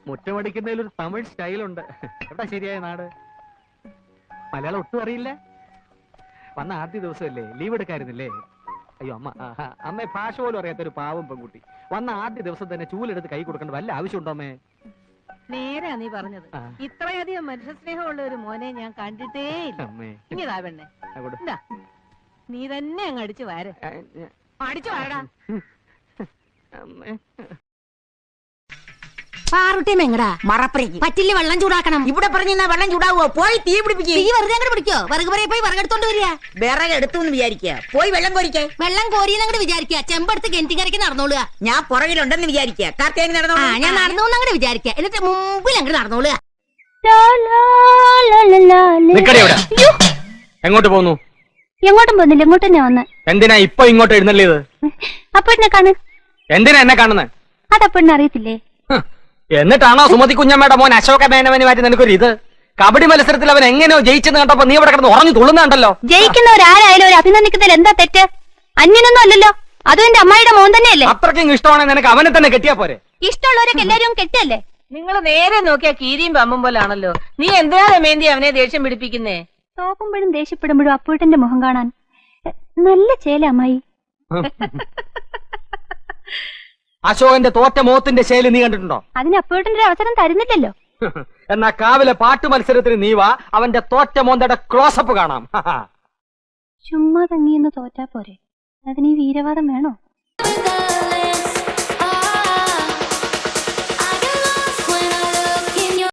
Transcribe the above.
മുറ്റമടിക്കുന്നതിൽ ഒരു തമിഴ് സ്റ്റൈലുണ്ട്. എവിടെ ശരിയായ നാട്? മലയാളം ഒട്ടും അറിയില്ല. വന്ന ആദ്യ ദിവസമല്ലേ, ലീവ് എടുക്കായിരുന്നില്ലേ? അയ്യോ അമ്മ, അമ്മ ഭാഷ പോലും അറിയാത്തൊരു പാവം പെൺകുട്ടി. വന്ന ആദ്യ ദിവസം തന്നെ ചൂലെടുത്ത് കൈ കൊടുക്കേണ്ട വല്ല ആവശ്യമുണ്ടോ അമ്മേ? നേരാ നീ പറഞ്ഞത്. ഇത്രയധികം മനുഷ്യ സ്നേഹമുള്ള ഒരു മോനെ ഞാൻ കണ്ടിട്ടേ ഇല്ല. ഇങ്ങതാ പെണ്ണെ, നീ തന്നെ അങ്ങ് അടിച്ചു വാര. അടിച്ചു വാരടാ. പാറുട്ടിയെങ്ങടാ മറപ്പറയ്ക്ക് പറ്റില്ല. വെള്ളം ചൂടാക്കണം. ഇവിടെ പറഞ്ഞാ വെള്ളം ചൂടാവോ? പോയി തീ പിടിപ്പിക്കുക. തീ വെറുതെ അങ്ങോട്ട് പിടിക്കോ? വിറക് പറയെ പോയി വിറകെടുത്തോണ്ട് വരിക. വിറക് എടുത്തു എന്ന് വിചാരിക്കുക. പോയി വെള്ളം കോരിക്കേ. വെള്ളം കോരിയെന്നങ്ങോട്ട് വിചാരിക്കുക. ചെമ്പെടുത്ത് കിണറ്റിക്കരയ്ക്ക് നടന്നോളുക. ഞാൻ പുറകിലുണ്ടെന്ന് വിചാരിക്കുക. കാർത്തേക്ക് നടന്നോ? ഞാൻ നടന്നു അങ്ങോട്ട് വിചാരിക്കുക. എന്നിട്ട് മുമ്പിൽ അങ്ങോട്ട് നടന്നോളുക. എങ്ങോട്ട് പോന്നു? എങ്ങോട്ടും പോകുന്നില്ല, ഇങ്ങോട്ട് തന്നെ വന്ന്. എന്തിനാ ഇപ്പൊ ഇങ്ങോട്ട് എഴുന്നള്ളിയത്? അപ്പൊ എന്നെ കാണു. എന്തിനാ എന്നെ കാണുന്നത്? അതപ്പെണ്ണ അറിയത്തില്ലേ? എന്നിട്ടാണോ സുമതി കുഞ്ഞമ്മയുടെ മോൻ അശോക മേനവന് മാറ്റി നിനക്കൊരു ഇത്? കബഡി മത്സരത്തിൽ അവൻ എങ്ങനെയോ ജയിച്ചെന്ന് കണ്ടപ്പോ നീ ഇവിടെ കിടന്ന് ഉറഞ്ഞു തുള്ളുന്നുണ്ടല്ലോ. ജയിക്കുന്നവരാരായാലും ഒരു അഭിനന്ദിക്കുന്നതിൽ എന്താ തെറ്റ്? അന്യനൊന്നും അല്ലല്ലോ. അതും എന്റെ അമ്മായിയുടെ മോൻ തന്നെയല്ലേ. അത്രയ്ക്കും ഇഷ്ടമാണെങ്കിൽ നിനക്ക് അവനെ തന്നെ കെട്ടിയാ പോരെ? ഇഷ്ടമുള്ളവരൊക്കെ എല്ലാരും കെട്ടല്ലേ? നിങ്ങൾ നേരെ നോക്കിയാ കീരിയും പമ്പും പോലാണല്ലോ. നീ എന്തിനാ രമേന്തി അവനെ ദേഷ്യം പിടിപ്പിക്കുന്നേ? തോക്കുമ്പോഴും ദേഷ്യപ്പെടുമ്പോഴും അപ്പൂട്ടന്റെ മുഖം കാണാൻ നല്ല ചേല അമ്മായി. അശോകന്റെ തോറ്റ മോത്തിന്റെ ശൈലി നീ കണ്ടിട്ടുണ്ടോ? അതിന് അപ്പൂട്ടന്റെ അവസരം തരുന്നില്ലല്ലോ. എന്നാ കാവിലെ പാട്ടു മത്സരത്തിന് നീ വാ, അവന്റെ തോറ്റ മോന്തയുടെ ക്ലോസപ്പ് കാണാം. ചുമ്മാ തങ്ങിയെന്ന് തോറ്റാ പോരെ? അതിന് ഈ വീരവാദം വേണോ?